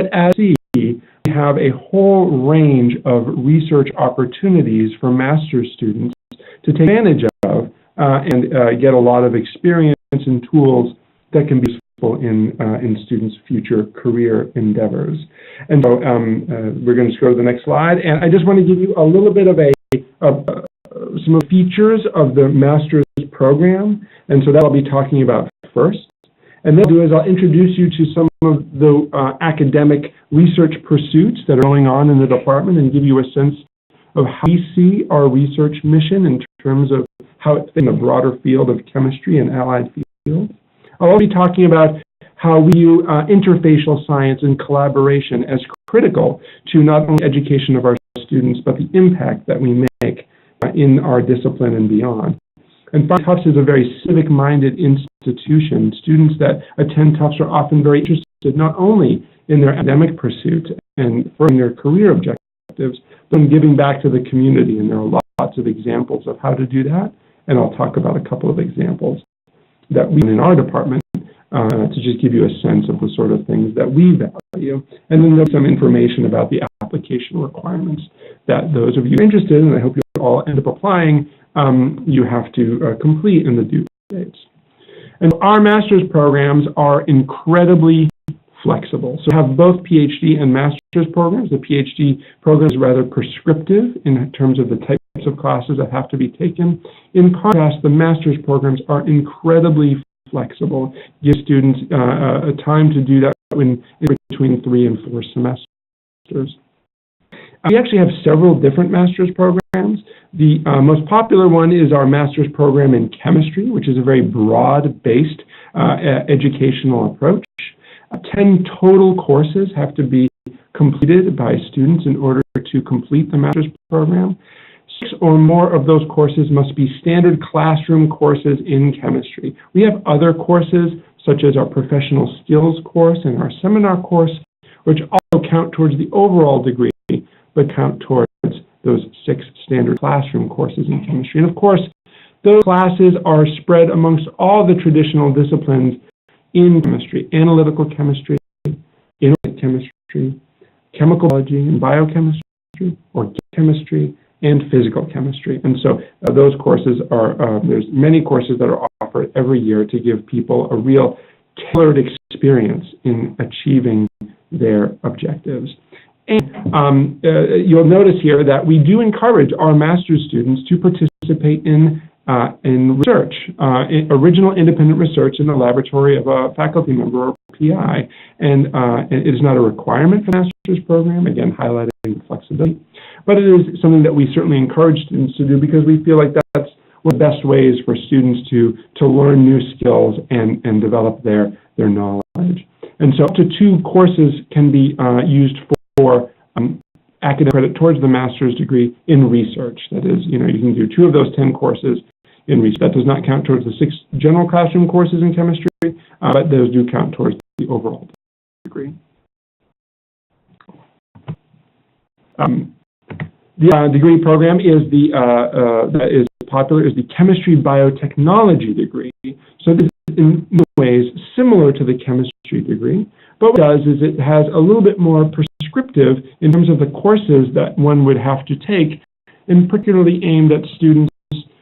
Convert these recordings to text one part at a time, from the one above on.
But as you see, we have a whole range of research opportunities for master's students to take advantage of and get a lot of experience and tools that can be useful in students' future career endeavors. And so we're going to go to the next slide. And I just want to give you a little bit of some of the features of the master's program. And so that I'll be talking about first. And then what I'll do is I'll introduce you to some of the academic research pursuits that are going on in the department and give you a sense of how we see our research mission in terms of how it's in the broader field of chemistry and allied fields. I'll also be talking about how we view interfacial science and collaboration as critical to not only education of our students, but the impact that we make in our discipline and beyond. And finally, Tufts is a very civic-minded institution. Students that attend Tufts are often very interested not only in their academic pursuits and furthering their career objectives, but in giving back to the community. And there are lots of examples of how to do that. And I'll talk about a couple of examples that we in our department to just give you a sense of the sort of things that we value. And then there's some information about the application requirements that those of you interested in, and I hope you all end up applying, you have to complete in the due dates. And our master's programs are incredibly flexible. So we have both PhD and master's programs. The PhD program is rather prescriptive in terms of the types of classes that have to be taken. In contrast, the master's programs are incredibly flexible, give students a time to do that in between 3 and 4 semesters. We actually have several different master's programs. The most popular one is our master's program in chemistry, which is a very broad-based educational approach. 10 total courses have to be completed by students in order to complete the master's program. 6 or more of those courses must be standard classroom courses in chemistry. We have other courses, such as our professional skills course and our seminar course, which also count towards the overall degree, but count towards those 6 standard classroom courses in chemistry. And of course, those classes are spread amongst all the traditional disciplines in chemistry: analytical chemistry, inorganic chemistry, chemical biology and biochemistry, organic chemistry, and physical chemistry. And so those courses are, there's many courses that are offered every year to give people a real tailored experience in achieving their objectives. And you'll notice here that we do encourage our master's students to participate in research, original independent research in the laboratory of a faculty member or PI. And it is not a requirement for the master's program, again, highlighting flexibility. But it is something that we certainly encourage students to do because we feel like that's one of the best ways for students to learn new skills and develop their knowledge. And so up to 2 courses can be used for academic credit towards the master's degree in research. That is, you can do 2 of those 10 courses in research. That does not count towards the 6 general classroom courses in chemistry, but those do count towards the overall degree. The degree program is that is popular is the chemistry biotechnology degree. So this is in ways similar to the chemistry degree, but what it does is it has a little bit more prescriptive in terms of the courses that one would have to take, and particularly aimed at students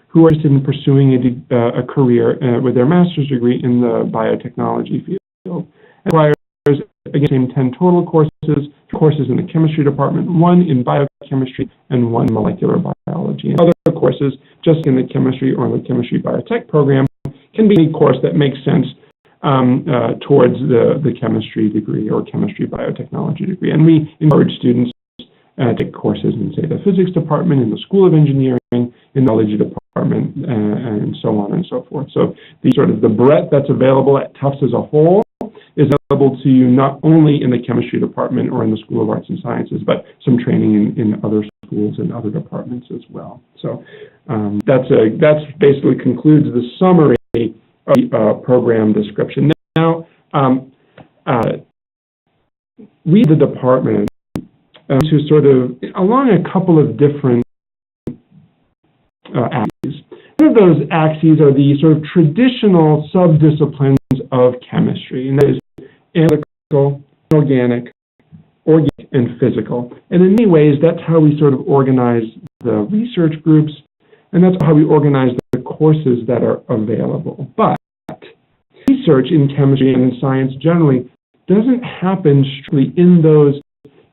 who are interested in pursuing a career with their master's degree in the biotechnology field. It requires, again, 10 total courses, 2 courses in the chemistry department, 1 in biochemistry, and 1 in molecular biology. And other courses, just in the chemistry or the chemistry biotech program, can be any course that makes sense towards the chemistry degree or chemistry biotechnology degree. And we encourage students to take courses in, say, the physics department, in the School of Engineering, in the biology department, and so on and so forth. So the breadth that's available at Tufts as a whole is available to you not only in the chemistry department or in the School of Arts and Sciences, but some training in other schools and other departments as well. So that's basically concludes the summary of the program description. Now, we, the department, to sort of along a couple of different axes. One of those axes are the sort of traditional subdisciplines of chemistry, and that is analytical, organic, organic and physical. And in many ways, that's how we sort of organize the research groups, and that's how we organize the courses that are available. But research in chemistry and in science generally doesn't happen strictly in those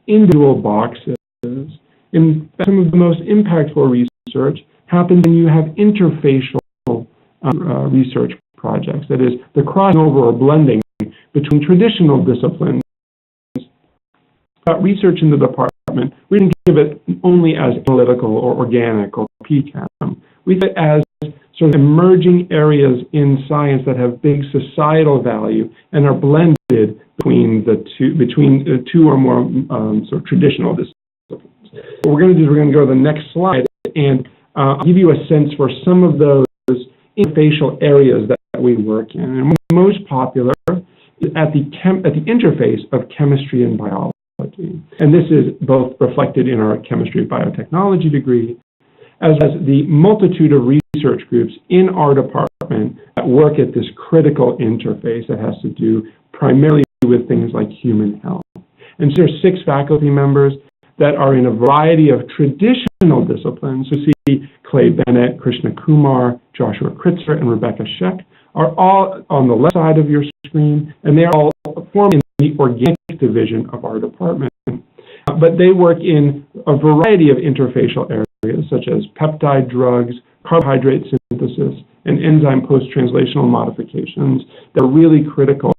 individual boxes. In fact, some of the most impactful research happens when you have interfacial research projects. That is, the crossing over or blending between traditional disciplines. Research in the department, we didn't give it only as analytical or organic or PCAM. We think as sort of emerging areas in science that have big societal value and are blended between two or more sort of traditional disciplines. What we're going to do is we're going to go to the next slide and I'll give you a sense for some of those interfacial areas that we work in. And most popular is at the interface of chemistry and biology. And this is both reflected in our chemistry and biotechnology degree, as well as the multitude of research groups in our department that work at this critical interface that has to do primarily with things like human health. And so there are 6 faculty members that are in a variety of traditional disciplines. So see Clay Bennett, Krishna Kumar, Joshua Kritzer, and Rebecca Scheck are all on the left side of your screen, and they are all formed in the organic division of our department. But they work in a variety of interfacial areas, such as peptide drugs, carbohydrate synthesis, and enzyme post-translational modifications that are really critical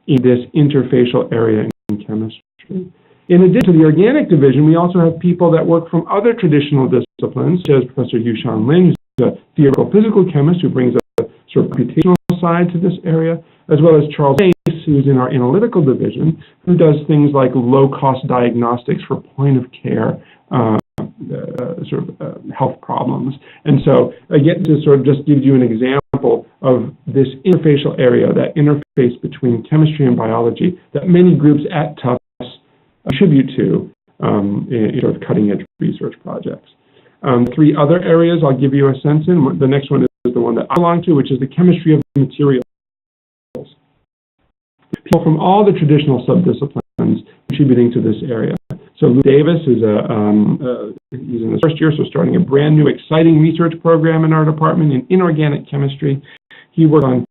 in this interfacial area in chemistry. In addition to the organic division, we also have people that work from other traditional disciplines, such as Professor Yushan Lin, who's a theoretical physical chemist who brings a sort of computational side to this area, as well as Charles Mace, who's in our analytical division, who does things like low-cost diagnostics for point-of-care health problems. And so, again, to sort of just give you an example of this interfacial area, that interface between chemistry and biology, that many groups at Tufts contribute to in sort of cutting-edge research projects. 3 other areas I'll give you a sense in. The next one is the one that I belong to, which is the chemistry of materials. People from all the traditional subdisciplines contributing to this area. So Luke Davis is he's in his first year, so starting a brand new exciting research program in our department in inorganic chemistry. He worked on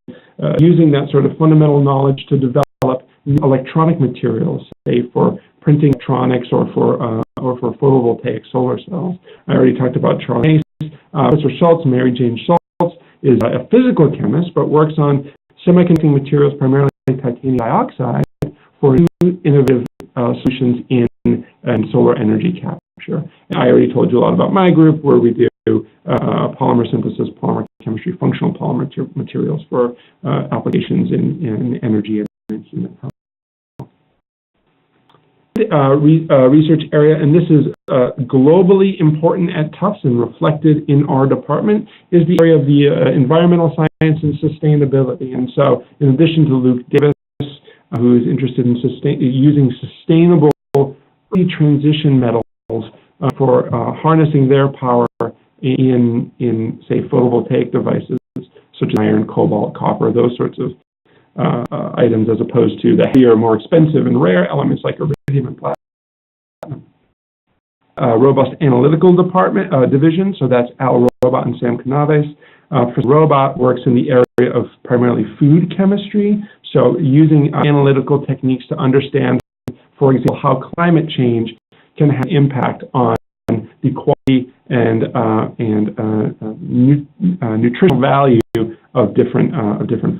using that sort of fundamental knowledge to develop new electronic materials, say for printing electronics or for photovoltaic solar cells. I already talked about Charles Mace. Professor Schultz, Mary Jane Schultz, is a physical chemist, but works on semiconducting materials, primarily titanium dioxide, for new innovative solutions in solar energy capture. And I already told you a lot about my group, where we do polymer synthesis, polymer chemistry, functional polymer materials for applications in energy and in human health. Research area, and this is globally important at Tufts and reflected in our department, is the area of the environmental science and sustainability. And so, in addition to Luke Davis, who is interested in using sustainable transition metals for harnessing their power in say, photovoltaic devices, such as iron, cobalt, copper, those sorts of items, as opposed to the heavier, more expensive and rare elements like iridium and platinum. Robust analytical division, so that's Al Robot and Sam Canaves. Professor Robot works in the area of primarily food chemistry, so using analytical techniques to understand, for example, how climate change can have an impact on the quality and nutritional value of different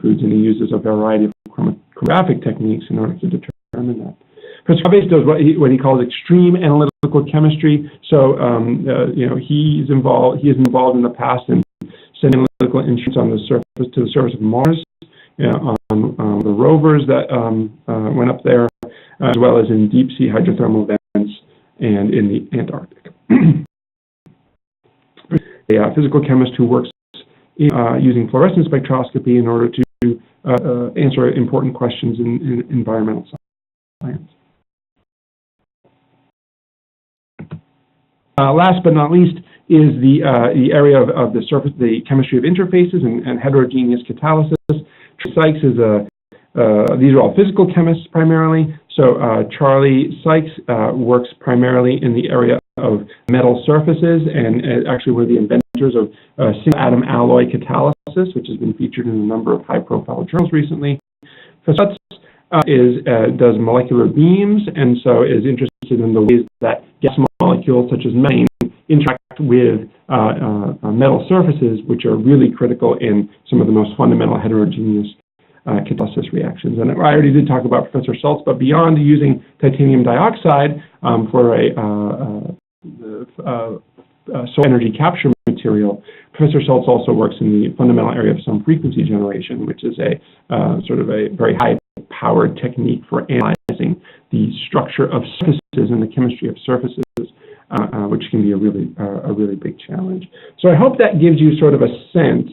foods, and he uses a variety of chromatographic techniques in order to determine that. Professor Canaves does what he calls extreme analytical chemistry. So he is involved in the past in sending analytical instruments to the surface of Mars, on the rovers that went up there, as well as in deep sea hydrothermal vents and in the Antarctic. A physical chemist who works using fluorescence spectroscopy in order to answer important questions in environmental science. Last but not least is the area of the chemistry of interfaces and heterogeneous catalysis. Sykes is these are all physical chemists primarily, So Charlie Sykes works primarily in the area of metal surfaces, and actually one of the inventors of single atom alloy catalysis, which has been featured in a number of high-profile journals recently. Professor Stutz does molecular beams, and so is interested in the ways that gas molecules such as methane interact with metal surfaces, which are really critical in some of the most fundamental heterogeneous catalysis reactions. And I already did talk about Professor Schultz, but beyond using titanium dioxide for solar energy capture material, Professor Schultz also works in the fundamental area of some frequency generation, which is a sort of a very high-powered technique for analyzing the structure of surfaces and the chemistry of surfaces, which can be a really big challenge. So I hope that gives you sort of a sense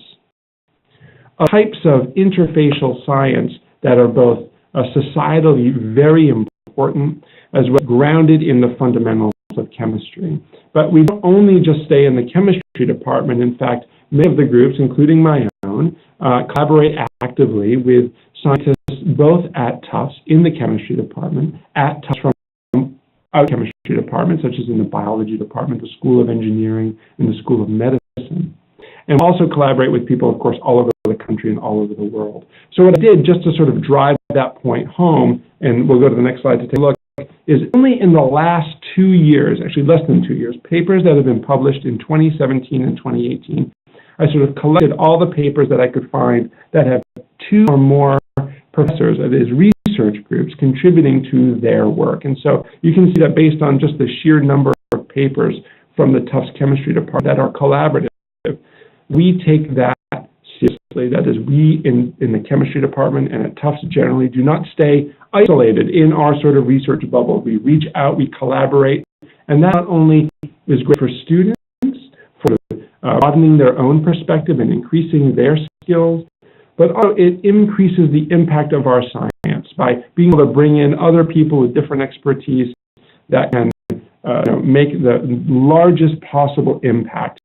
of types of interfacial science that are both societally very important as well as grounded in the fundamentals of chemistry. But we don't only just stay in the chemistry department. In fact, many of the groups, including my own, collaborate actively with scientists both at Tufts in the chemistry department, at Tufts from out chemistry departments, such as in the biology department, the School of Engineering, and the School of Medicine. And we also collaborate with people, of course, all over the country and all over the world. So what I did, just to sort of drive that point home, and we'll go to the next slide to take a look, is only in the last 2 years, actually less than 2 years, papers that have been published in 2017 and 2018, I sort of collected all the papers that I could find that have 2 or more professors of his research groups contributing to their work. And so you can see that based on just the sheer number of papers from the Tufts Chemistry Department that are collaborative, we take that seriously. That is, we in the chemistry department and at Tufts generally do not stay isolated in our sort of research bubble. We reach out, we collaborate, and that not only is great for students, for broadening their own perspective and increasing their skills, but also it increases the impact of our science by being able to bring in other people with different expertise that can make the largest possible impact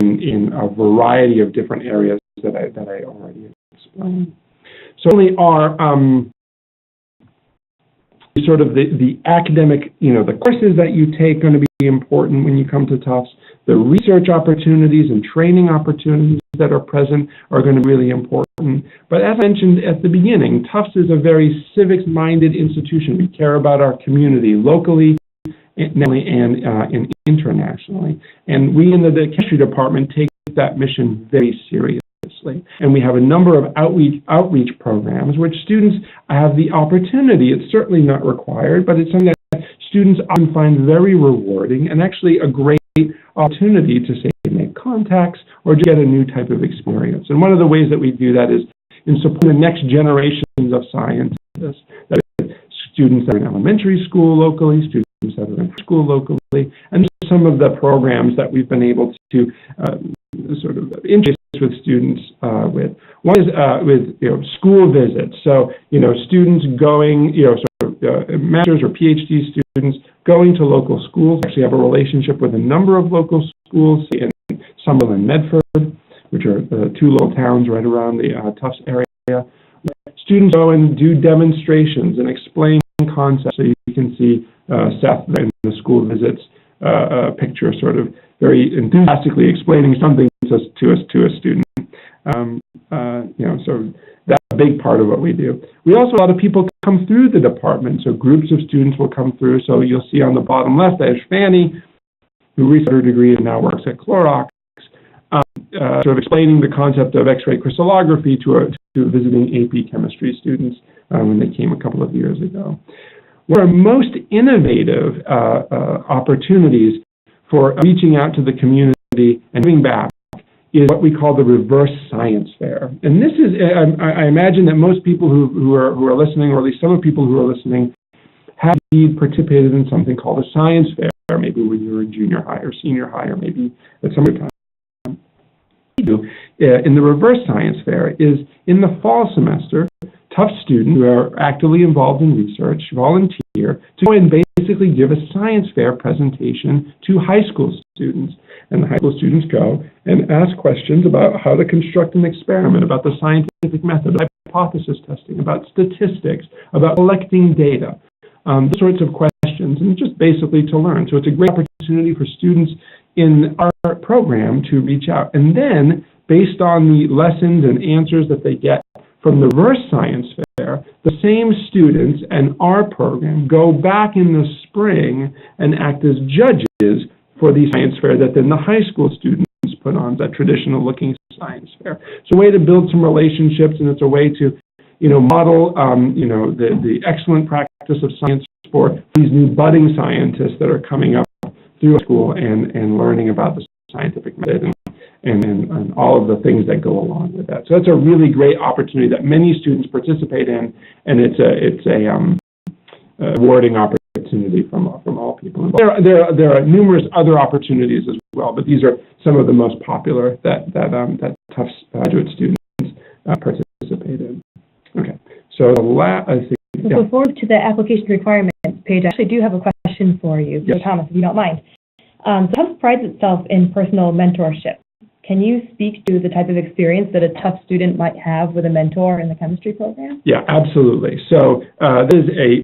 in a variety of different areas that I already explained. So only our sort of the academic, the courses that you take are going to be important when you come to Tufts. The research opportunities and training opportunities that are present are going to be really important. But as I mentioned at the beginning, Tufts is a very civics-minded institution. We care about our community locally, nationally, and internationally. And we in the chemistry department take that mission very seriously. And we have a number of outreach programs which students have the opportunity, it's certainly not required, but it's something that students often find very rewarding and actually a great opportunity to, say, make contacts or to get a new type of experience. And one of the ways that we do that is in supporting the next generations of scientists, that is, students that are in elementary school locally, students that are in school locally, and some of the programs that we've been able to sort of interest with students with. One is with school visits. So students going, sort of master's or PhD students going to local schools. We actually have a relationship with a number of local schools in Somerville and Medford, which are 2 local towns right around the Tufts area. Students go and do demonstrations and explain concepts. So you can see Seth in the school visits picture, sort of very enthusiastically explaining something to a student. So that's a big part of what we do. We also, a lot of people come through the department, so groups of students will come through. So you'll see on the bottom left, there's Fanny, who received her degree and now works at Clorox, sort of explaining the concept of X-ray crystallography to visiting AP chemistry students when they came a couple of years ago. One of our most innovative opportunities for reaching out to the community and giving back is what we call the Reverse Science Fair. And this is, I imagine that most people who are listening, or at least some of the people who are listening, have indeed participated in something called a science fair, maybe when you were in junior high or senior high, or maybe at some other time. What we do in the Reverse Science Fair is in the fall semester, Tufts students who are actively involved in research volunteer to go and basically give a science fair presentation to high school students. And the high school students go and ask questions about how to construct an experiment, about the scientific method, about hypothesis testing, about statistics, about collecting data. those sorts of questions, and just basically to learn. So it's a great opportunity for students in our program to reach out. And then, based on the lessons and answers that they get from the reverse science fair, the same students and our program go back in the spring and act as judges for the science fair that then the high school students put on, that traditional looking science fair. It's a way to build some relationships, and it's a way to, model, the excellent practice of science for these new budding scientists that are coming up through school and learning about the scientific method and all of the things that go along with that. So that's a really great opportunity that many students participate in, and it's a rewarding opportunity from all people involved. There are numerous other opportunities as well, but these are some of the most popular that Tufts graduate students participate in. Okay, so before to the application requirements page, I actually do have a question for you, yes. Thomas, if you don't mind. Tufts prides itself in personal mentorship. Can you speak to the type of experience that a Tufts student might have with a mentor in the chemistry program? Yeah, absolutely. So this is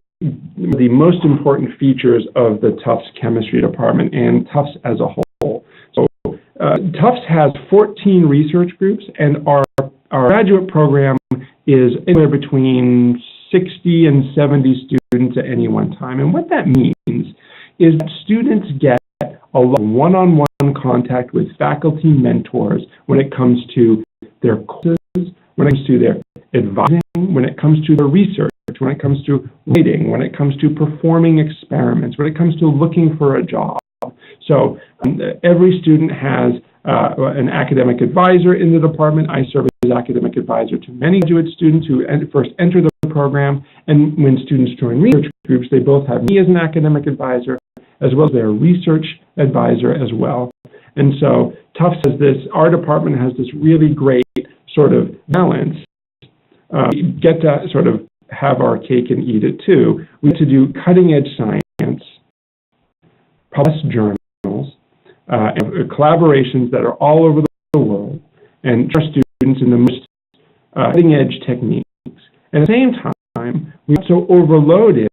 one of the most important features of the Tufts chemistry department and Tufts as a whole. So Tufts has 14 research groups, and our graduate program is anywhere between 60 and 70 students at any one time. And what that means is that students get a lot of one-on-one contact with faculty mentors when it comes to their courses, when it comes to their advising, when it comes to their research, when it comes to writing, when it comes to performing experiments, when it comes to looking for a job. So every student has an academic advisor in the department. I serve as academic advisor to many graduate students who first enter the program, and when students join research groups, they both have me as an academic advisor as well as their research advisor as well. And so Tufts has this, our department has this really great sort of balance. We get to sort of have our cake and eat it too. We get to do cutting edge science, publish journals, and collaborations that are all over the world, and our students in the most cutting edge techniques. And at the same time, we also overloaded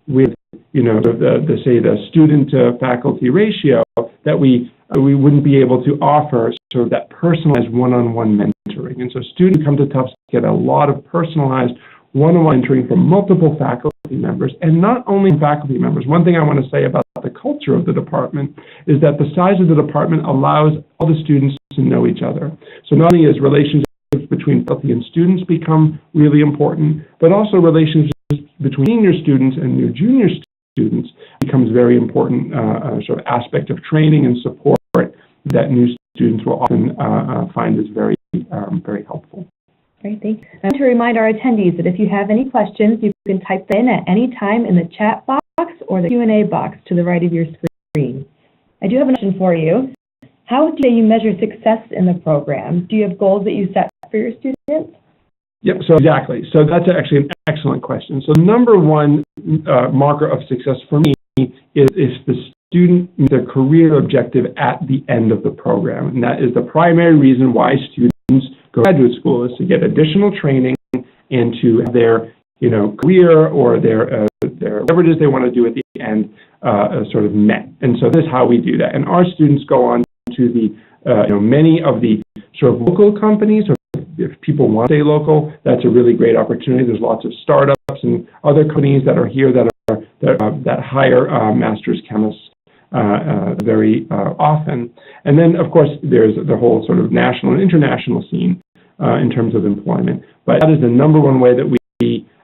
with the student to faculty ratio that we wouldn't be able to offer sort of that personalized one-on-one mentoring. And so students who come to Tufts get a lot of personalized one-on-one mentoring from multiple faculty members, and not only faculty members. One thing I want to say about the culture of the department is that the size of the department allows all the students to know each other. So not only is relationships between faculty and students become really important, but also relationships between senior students and new junior students becomes very important sort of aspect of training and support that new students will often find is very helpful. Great, thanks. I want to remind our attendees that if you have any questions, you can type them in at any time in the chat box or the Q&A box to the right of your screen. I do have a question for you. How do you measure success in the program? Do you have goals that you set for your students? Yep, so exactly. So that's actually an excellent question. So number one marker of success for me is the student meets their career objective at the end of the program. And that is the primary reason why students go to graduate school, is to get additional training and to have their career or their whatever it is they want to do at the end sort of met. And so this is how we do that. And our students go on to the many of the sort of local companies, or if people want to stay local, that's a really great opportunity. There's lots of startups and other companies that are here that hire master's chemists very often. And then, of course, there's the whole sort of national and international scene in terms of employment. But that is the number one way that we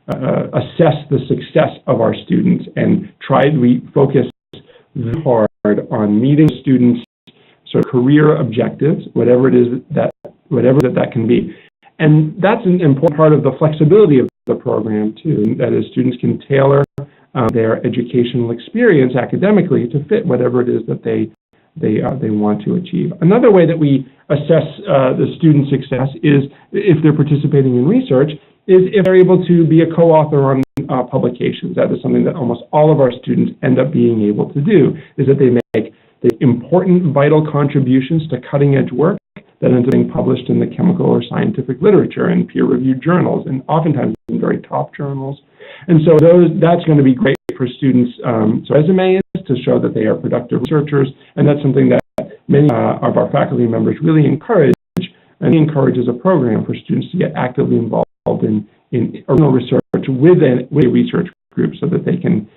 assess the success of our students, and we focus very hard on meeting students' sort of career objectives, whatever it is that can be. And that's an important part of the flexibility of the program too, that is, students can tailor their educational experience academically to fit whatever it is that they want to achieve. Another way that we assess the student success is, if they're participating in research, is if they're able to be a co-author on publications. That is something that almost all of our students end up being able to do, is that they make the important, vital contributions to cutting-edge work that ends up being published in the chemical or scientific literature in peer-reviewed journals, and oftentimes in very top journals. And so that's going to be great for students' resumes to show that they are productive researchers, and that's something that many of our faculty members really encourage, and encourage as a program for students to get actively involved in original research with a research group so that they can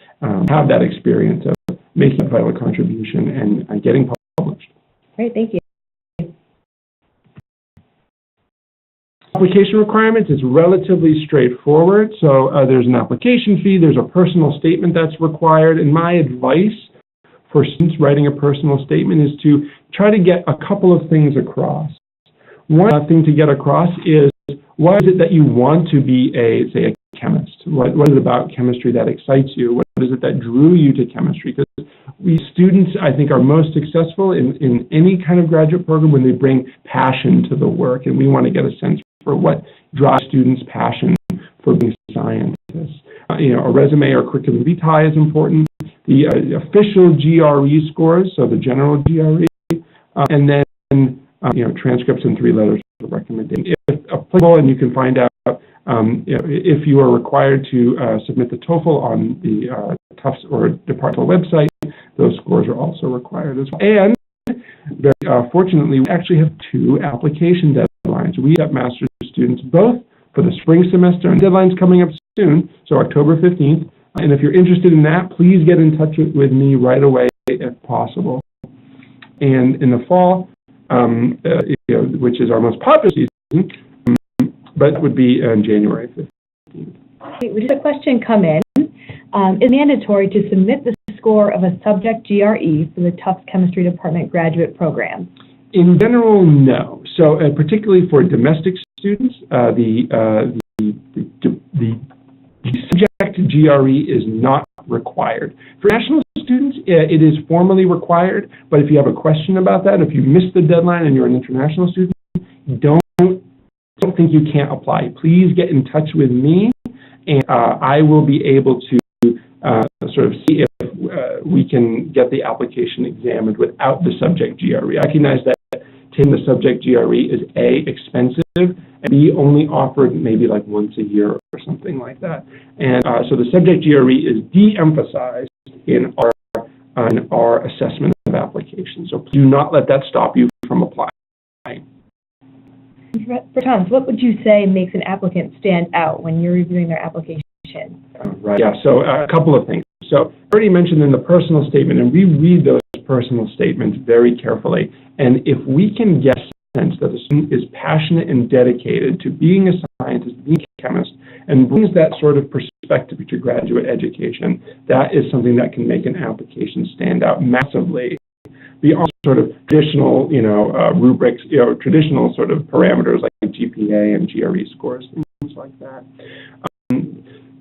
have that experience of making a vital contribution and getting published. Great, thank you. Application requirements is relatively straightforward. So there's an application fee, there's a personal statement that's required, and my advice for students writing a personal statement is to try to get a couple of things across. One thing to get across is, why is it that you want to be say, a chemist? What is it about chemistry that excites you? What is it that drew you to chemistry? Because we students, I think, are most successful in any kind of graduate program when they bring passion to the work, and we want to get a sense for what drives students' passion for being scientists. A resume or curriculum vitae is important. The official GRE scores, so the general GRE, and then transcripts and 3 letters of recommendation. If applicable, and you can find out if you are required to submit the TOEFL on the Tufts or departmental website, those scores are also required as well. And very fortunately, we actually have 2 application deadlines. We have master's students both for the spring semester, and deadline's coming up soon, so October 15th. And if you're interested in that, please get in touch with me right away if possible. And in the fall, which is our most popular season, but that would be on January 15th. We just had a question come in. Is it mandatory to submit the score of a subject GRE for the Tufts Chemistry Department graduate program? In general, no. So particularly for domestic students, the subject GRE is not required. For national students, it is formally required, but if you have a question about that, if you missed the deadline and you're an international student, don't think you can't apply. Please get in touch with me, and I will be able to sort of see if we can get the application examined without the subject GRE. I recognize that taking the subject GRE is A, expensive, and B, only offered maybe like once a year or something like that. And so the subject GRE is de-emphasized in our assessment of applications. So do not let that stop you from applying. For Thomas, what would you say makes an applicant stand out when you're reviewing their application? Right. Yeah. So a couple of things. So I already mentioned in the personal statement, and we read those personal statements very carefully. And if we can get a sense that the student is passionate and dedicated to being a scientist, being a chemist, and brings that sort of perspective to graduate education, that is something that can make an application stand out massively beyond sort of traditional, rubrics, traditional sort of parameters like GPA and GRE scores, things like that.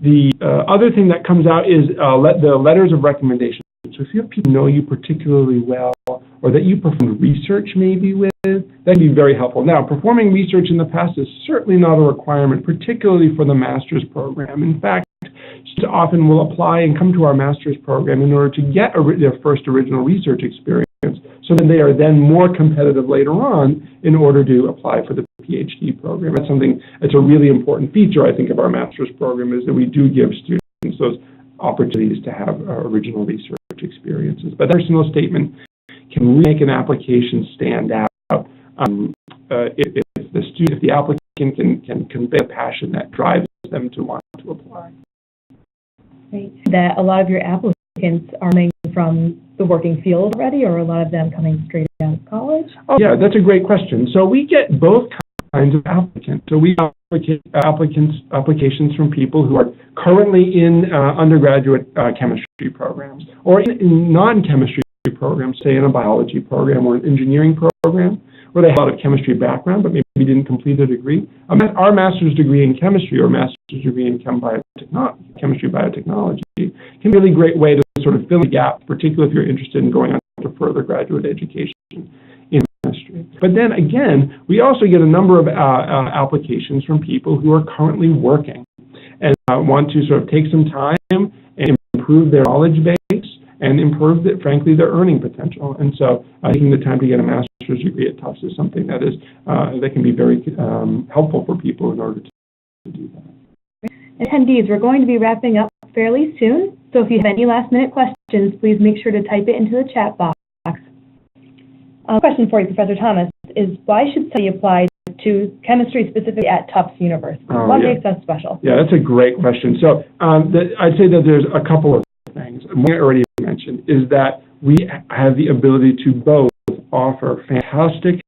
The other thing that comes out is the letters of recommendation. So if you have people who know you particularly well, or that you performed research maybe with, that can be very helpful. Now, performing research in the past is certainly not a requirement, particularly for the master's program. In fact, students often will apply and come to our master's program in order to get their first original research experience, so that they are then more competitive later on in order to apply for the PhD program. That's a really important feature, I think, of our master's program, is that we do give students those opportunities to have original research experiences. But that personal statement can really make an application stand out if the applicant can convey a passion that drives them to want to apply. Right. That a lot of your applicants are coming from the working field already, or a lot of them coming straight out of college? Oh, yeah, that's a great question. So we get both kinds of applicants. So we have applications from people who are currently in undergraduate chemistry programs, or in non-chemistry programs, say in a biology program or an engineering program, where they have a lot of chemistry background, but maybe didn't complete a degree. Our master's degree in chemistry or master's degree in chemistry biotechnology can be a really great way to sort of fill the gap, particularly if you're interested in going on to further graduate education in chemistry. But then again, we also get a number of applications from people who are currently working and want to sort of take some time and improve their knowledge base and improve, frankly, their earning potential. And so taking the time to get a master's degree at Tufts is something that can be very helpful for people in order to do that. Attendees, we're going to be wrapping up fairly soon, So if you have any last-minute questions, please make sure to type it into the chat box. Question for you, Professor Thomas, is why should somebody apply to chemistry specifically at Tufts University? What makes us special? Yeah, that's a great question. So I'd say that there's a couple of things. One I already mentioned is that we have the ability to both offer fantastic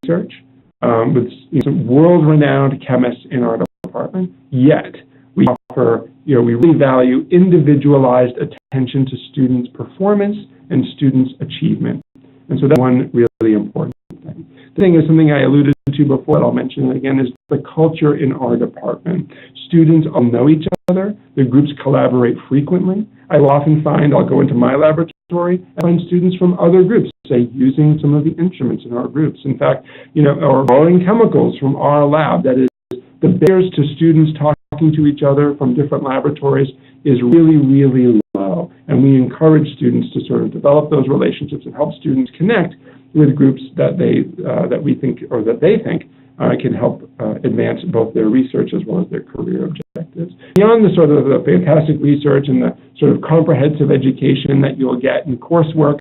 research with some world-renowned chemists in our department, yet we offer, we really value individualized attention to students' performance and students' achievement. And so that's one really important thing. The thing is something I alluded to before, and I'll mention it again, is the culture in our department. Students all know each other. The groups collaborate frequently. I will often find, I'll go into my laboratory and find students from other groups, say, using some of the instruments in our groups. In fact, or borrowing chemicals from our lab. That is, the barriers to students talking to each other from different laboratories is really, really low. And we encourage students to sort of develop those relationships and help students connect with groups that they think can help advance both their research as well as their career objectives. Beyond the sort of the fantastic research and the sort of comprehensive education that you'll get in coursework,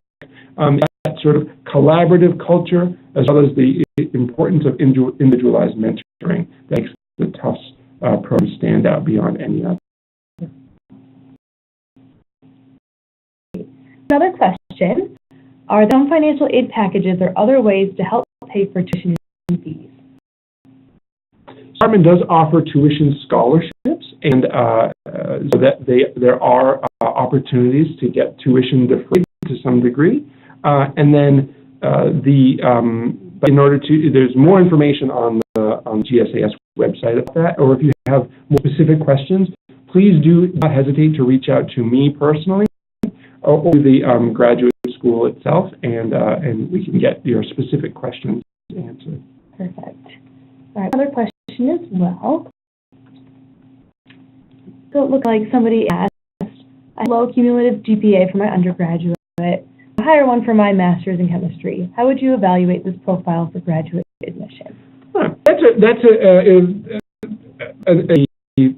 that sort of collaborative culture, as well as the importance of individualized mentoring that makes the Tufts program stand out beyond any other. Another question, are there financial aid packages or other ways to help pay for tuition fees? The department does offer tuition scholarships, and so that there are opportunities to get tuition deferred to some degree. And then but in order to, there's more information on the GSAS website about that, or if you have more specific questions, please do not hesitate to reach out to me personally or the graduate school itself, and we can get your specific questions answered. Perfect. All right, another question as well. So it looked like somebody asked, I have a low cumulative GPA for my undergraduate, a higher one for my master's in chemistry. How would you evaluate this profile for graduate admission? We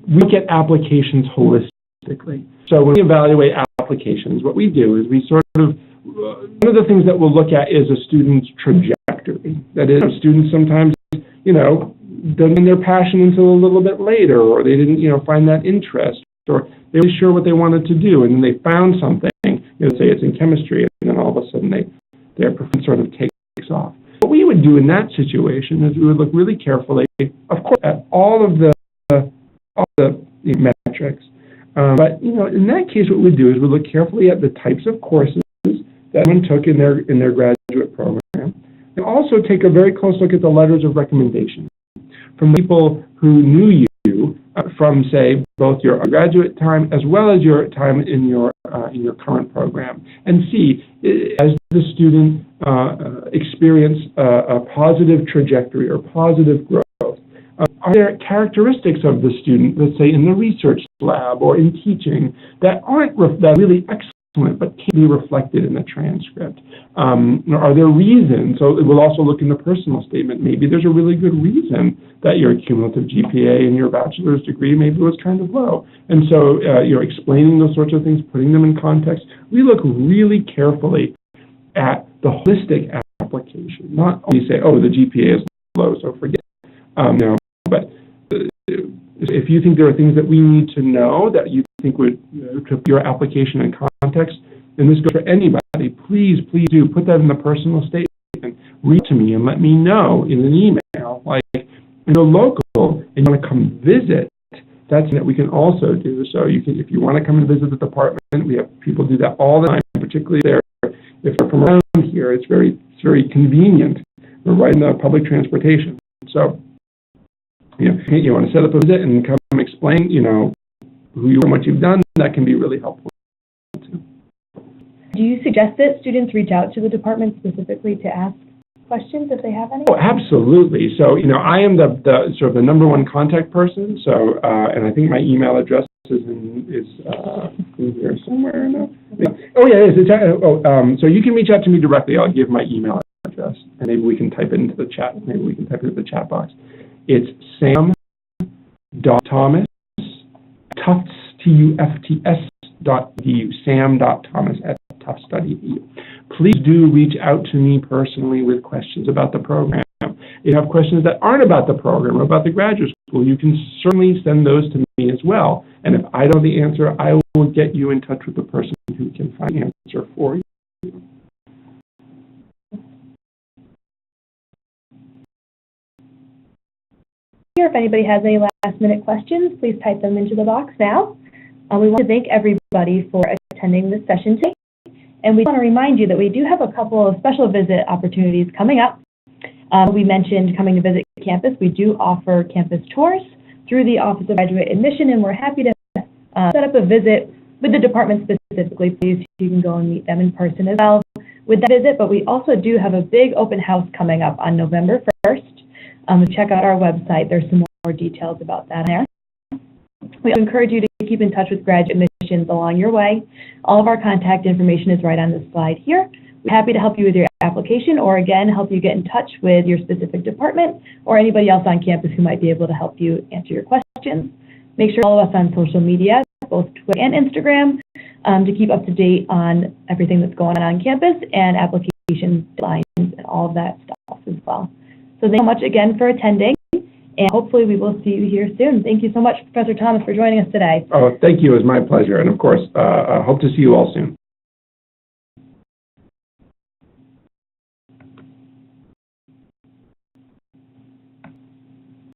look at applications holistically. So when we evaluate applications, what we do is we sort of, one of the things that we'll look at is a student's trajectory. That is, students sometimes, don't find their passion until a little bit later, or they didn't, find that interest, or they weren't sure what they wanted to do, and then they found something, say it's in chemistry, and then all of a sudden their performance sort of takes off. What we would do in that situation is we would look really carefully, of course, at all the metrics. But in that case, what we'd do is we look carefully at the types of courses that someone took in their graduate program, and also take a very close look at the letters of recommendation from people who knew you from, say, both your graduate time as well as your time in your current program, and see, as the student experience a positive trajectory or positive growth. Are there characteristics of the student, let's say in the research lab or in teaching, that aren't that really excellent but can be reflected in the transcript? Are there reasons? So we'll also look in the personal statement. Maybe there's a really good reason that your cumulative GPA in your bachelor's degree maybe was kind of low. And so you're explaining those sorts of things, putting them in context. We look really carefully at the holistic application, not only say, oh, the GPA is low, so forget it. But if you think there are things that we need to know that you think would put your application in context, and this goes for anybody, please do put that in the personal statement. Read to me and let me know in an email. Like, you're local and you want to come visit, that's something that we can also do. So you can, if you want to come and visit the department, we have people do that all the time, particularly if they're from around here. It's very convenient. We're right in the public transportation. So you want to set up a visit and come explain, who you are and what you've done. That can be really helpful too. Do you suggest that students reach out to the department specifically to ask questions if they have any? Oh, absolutely. So, I am the sort of the number one contact person. So, and I think my email address is in here somewhere. No? Oh, yeah, it is. So you can reach out to me directly. I'll give my email address, and maybe we can type it into the chat. Maybe we can type it into the chat box. It's sam.thomas@tufts, tufts.edu, sam.thomas@tufts.edu. Please do reach out to me personally with questions about the program. If you have questions that aren't about the program or about the graduate school, you can certainly send those to me as well. And if I don't know the answer, I will get you in touch with the person who can find the answer for you. If anybody has any last-minute questions, please type them into the box now. We want to thank everybody for attending this session today. And we want to remind you that we do have a couple of special visit opportunities coming up. We mentioned coming to visit campus. We do offer campus tours through the Office of Graduate Admission, and we're happy to set up a visit with the department specifically. Please, you can go and meet them in person as well with that visit. But we also do have a big open house coming up on November 1st. Check out our website. There's some more details about that there. We encourage you to keep in touch with graduate admissions along your way. All of our contact information is right on this slide here. We're happy to help you with your application, or again, help you get in touch with your specific department or anybody else on campus who might be able to help you answer your questions. Make sure to follow us on social media, both Twitter and Instagram, to keep up to date on everything that's going on campus and application deadlines and all of that stuff as well. So thank you so much again for attending, and hopefully we will see you here soon. Thank you so much, Professor Thomas, for joining us today. Oh, thank you. It was my pleasure. And of course, hope to see you all soon.